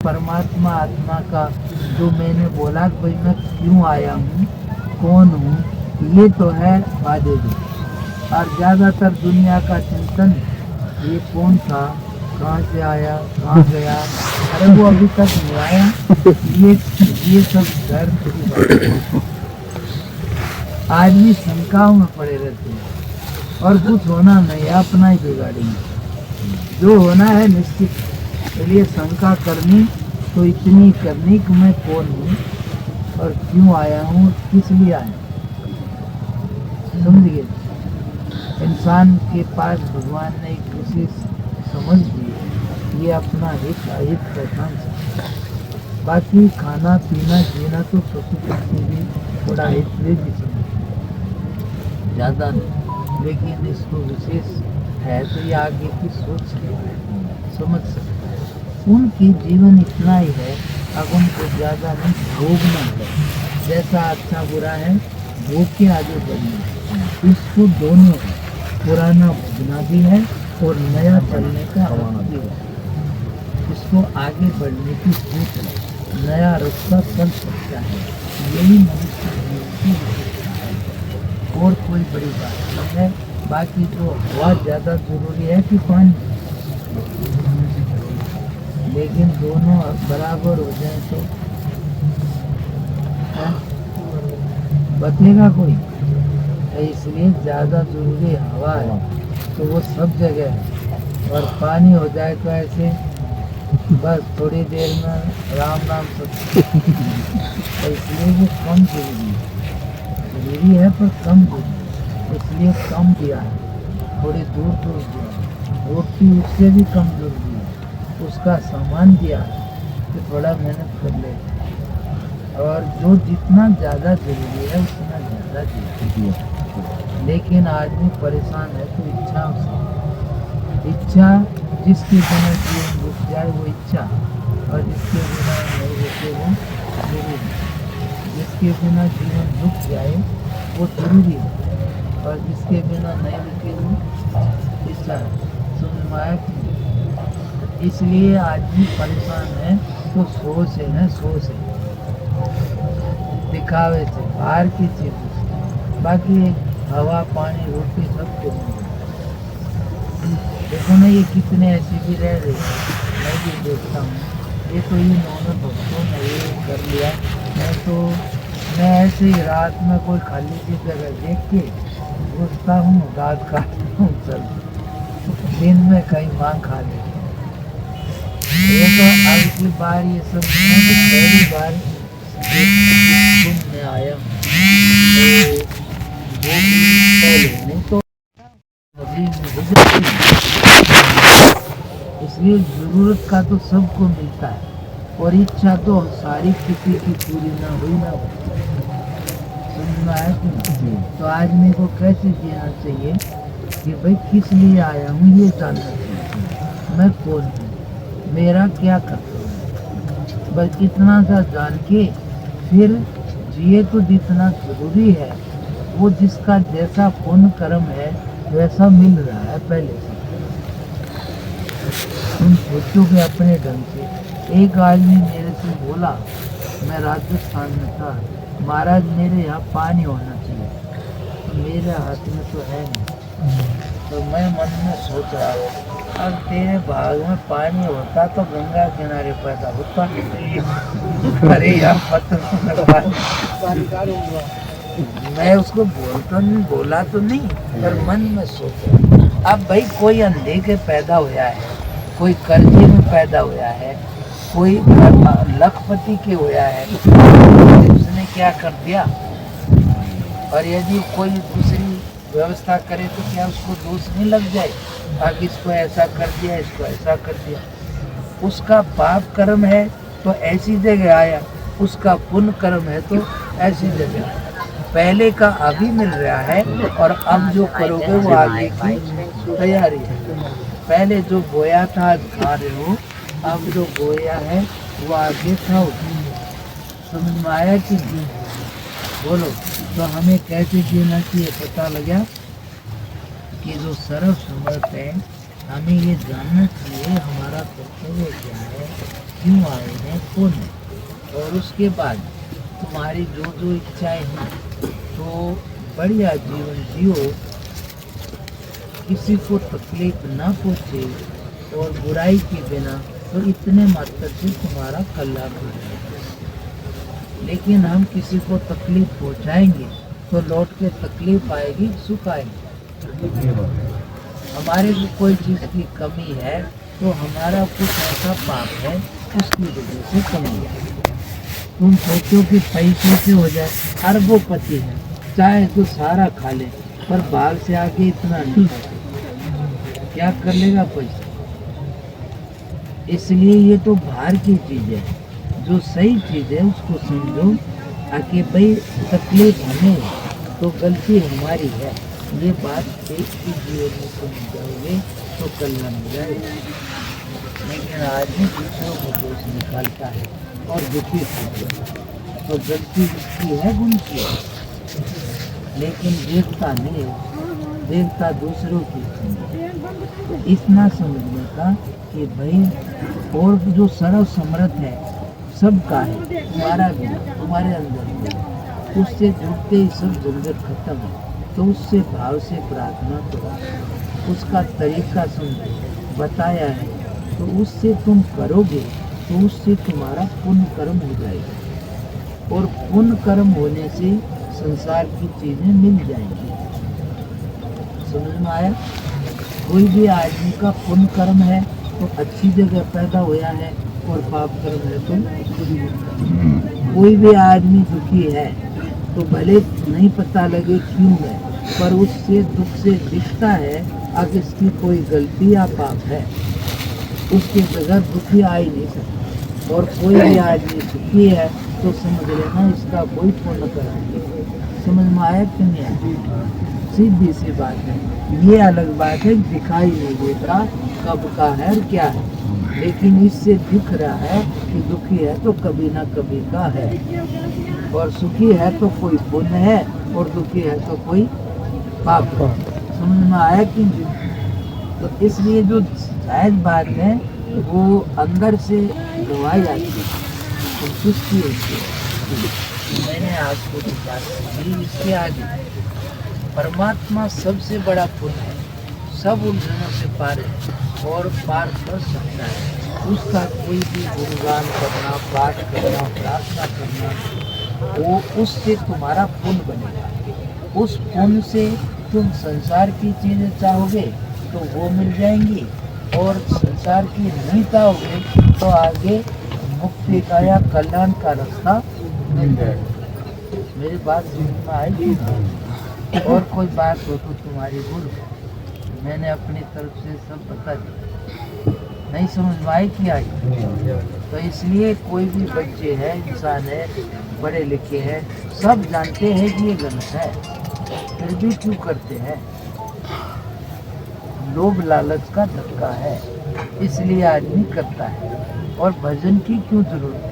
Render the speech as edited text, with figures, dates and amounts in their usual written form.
परमात्मा आत्मा का जो मैंने बोला कि भाई मैं क्यों आया हूँ, कौन हूँ, ये तो है वादे भी। और ज़्यादातर दुनिया का चिंतन ये कौन था, कहाँ से आया, कहाँ गया, अरे वो अभी तक नहीं आया। ये सब डर की बात है। आदमी शंकाओं में पड़े रहते हैं और कुछ होना नहीं है, अपना ही बिगाड़ेंगे। जो होना है निश्चित, इसलिए शंका करनी तो इतनी करनी कि मैं कौन हूँ और क्यों आया हूँ, किस लिए आया हूँ। समझिए, इंसान के पास भगवान ने एक विशेष समझ दी है, ये अपना हित अहित पहचान सकता है। बाकी खाना पीना जीना तो पशु पक्षी भी थोड़ा हित भी समझ, ज़्यादा नहीं, लेकिन इसको विशेष है तो ये आगे की सोच समझ सकता है। उनकी जीवन इतना ही है, अब उनको ज़्यादा नहीं भोगना है, जैसा अच्छा बुरा है भोग के आगे बढ़ना है। इसको दोनों है, पुराना भोगना भी है और नया चलने का हक भी है। इसको आगे बढ़ने की सोच है, नया रास्ता चल सकता है, यही मनुष्य जीवन की विशेषता है और कोई बड़ी बात नहीं है। बाकी तो हवा ज़्यादा जरूरी है कि पानी, लेकिन दोनों बराबर हो जाए तो बचेगा कोई। इसलिए ज़्यादा जरूरी हवा है तो वो सब जगह है, और पानी हो जाए तो ऐसे बस थोड़ी देर में राम राम सब। इसलिए वो कम जरूरी है पर कम जरूरी, इसलिए कम दिया है, थोड़ी दूर दूर दिया है। रोटी उससे भी कम जरूरी है, उसका सामान दिया है कि थोड़ा मेहनत कर ले, और जो जितना ज़्यादा जरूरी है उतना ज़्यादा दिया। लेकिन आदमी परेशान है तो इच्छा जिसके बिना जीवन रुक जाए वो इच्छा, और जिसके बिना नहीं रुके वो जरूरी। जिसके बिना जीवन रुक जाए वो जरूरी है, और जिसके बिना नहीं रुके वो इच्छा है। समझ में आया? इसलिए आदमी परेशान है तो सोच है, सोच है दिखावे से, बाहर की चीज़ों से। बाकी हवा पानी रोटी सब कुछ देखो ना, ये कितने ऐसे भी रह रहे हैं, मैं भी देखता हूँ। ये तो इन्होंने भक्तों ने ये कर लिया, मैं ऐसे ही रात में कोई खाली सी जगह देख के घुसता हूँ, दाँत काटता हूँ, चल दिन में कहीं मांग खा लेता हूँ। ये तो अब की बार ये सब पहली बार में आया हूँ, नहीं तो इसलिए जरूरत का तो सबको मिलता है, और इच्छा तो सारी किसी की पूरी ना हुई ना हो। समझ में आया कि नहीं? तो आदमी को कैसे जीना चाहिए कि भाई किस लिए आया हूँ, ये जानना चाहिए, मैं कौन हूँ, मेरा क्या कर्तव्य है। बस इतना सा जान के फिर जिए तो जितना जरूरी है, वो जिसका जैसा पुण्य कर्म है वैसा मिल रहा है पहले से। तुम सोचोगे अपने ढंग से। एक आदमी मेरे से बोला, मैं राजस्थान में था, महाराज मेरे यहाँ पानी होना चाहिए, तो मेरे हाथ में तो है नहीं। तो मैं मन में सोच रहा हूँ, अब तेरे भाग में पानी होता तो गंगा किनारे पैदा होता। अरे यार मैं उसको बोला तो नहीं, पर मन में सोचा। अब भाई कोई अंधे के पैदा हुआ है, कोई कर्जे में पैदा हुआ है, कोई लखपति के हुआ है, उसने क्या कर दिया। और यदि कोई दूसरी व्यवस्था करे तो क्या उसको दोष नहीं लग जाए, आगे इसको ऐसा कर दिया, इसको ऐसा कर दिया। उसका पाप कर्म है तो ऐसी जगह आया, उसका पुण्य कर्म है तो ऐसी जगह आया। पहले का अभी मिल रहा है, और अब जो करोगे वो आगे की तैयारी है। पहले जो बोया था आज खा रहे हो, अब जो बोया है वो आगे खाओ। समझ में आया कि नहीं? बोलो। तो हमें कैसे जीना चाहिए पता लगा कि जो सर्व समर्थ है, हमें ये जानना चाहिए हमारा कर्तव्य क्या है, क्यों आए हैं, कौन है, और उसके बाद तुम्हारी जो जो इच्छाएं हैं तो बढ़िया जीवन जियो, किसी को तकलीफ ना पहुँचे और बुराई के बिना, तो इतने मात्र से तुम्हारा कल्याण हो जाएगा। लेकिन हम किसी को तकलीफ पहुँचाएंगे तो लौट के तकलीफ आएगी, सुख आएगी। हमारे को कोई चीज़ की कमी है तो हमारा कुछ ऐसा पाप है, उसकी वजह से कमी है। तुम सोचो कि पैसों से हो जाए, अरबोपति है, चाहे तो सारा खा ले, पर बाल से आगे इतना नहीं खाते, क्या कर लेगा पैसा। इसलिए ये तो बाहर की चीज़ है, जो सही चीज़ है उसको समझो, आके भाई तकलीफ हमें तो गलती हमारी है, ये बात एक ही जीवन में समझ जाओगे तो कल्याण हो जाएगा। लेकिन आदमी दूसरों को दोष निकालता है और दुखी होता है, तो गलती उसकी है, गुण की है, लेकिन देखता नहीं है, देखता दूसरों की। तो इतना समझने का कि भाई और जो सर्व समर्थ है सबका है, तुम्हारा भी, तुम्हारे अंदर भी, उससे जुड़ते ही सब झंझट खत्म है। तो उससे भाव से प्रार्थना करो, उसका तरीका समझो, बताया है, तो उससे तुम करोगे तो उससे तुम्हारा पुण्य कर्म हो जाएगा, और पुण्य कर्म होने से संसार की चीजें मिल जाएंगी। समझ में आया? कोई भी आदमी का पुण्य कर्म है तो अच्छी जगह पैदा हुआ है, और पाप कर्म है तो कोई भी आदमी दुखी है तो भले नहीं पता लगे क्यों है, पर उससे दुख से दिखता है अगर इसकी कोई गलती या पाप है, उसके बगैर दुखी आ ही नहीं सकता। और कोई भी आदमी सुखी है तो समझ लेना इसका कोई पुण्य कर्म नहीं। समझ में आया कि नहीं आया? सीधी सी बात है। ये अलग बात है दिखाई नहीं देता कब का है और क्या है, लेकिन इससे दिख रहा है कि दुखी है तो कभी ना कभी का है, और सुखी है तो कोई पुण्य है, और दुखी है तो कोई पाप है। समझ में आया कि नहीं? तो इसलिए जो सहज बात है वो अंदर से गवाई जाती है, संतुष्टि होती है। मैंने आपको जो बात कही इसके आगे परमात्मा सबसे बड़ा पुण्य है, सब उलझनों से पार है और पार कर सकता है। उसका कोई भी गुणगान करना, पाठ करना, प्रार्थना करना, वो उससे तुम्हारा पुण्य बनेगा। उस पुण्य से तुम संसार की चीज़ें चाहोगे तो वो मिल जाएंगी, और संसार की नहीं चाहोगे तो आगे मुक्ति का या कल्याण का रास्ता मिल जाएगा। मेरी बात समझ में आएगी? और कोई बात हो तो तुम्हारी बोलो, मैंने अपनी तरफ से सब बता दिया। नहीं समझ में आई कि आई? तो इसलिए कोई भी बच्चे हैं, इंसान है, पढ़े लिखे हैं, सब जानते हैं कि ये गलत है, फिर भी क्यों करते हैं? लोभ लालच का धक्का है, इसलिए आदमी करता है। और भजन की क्यों जरूरत है?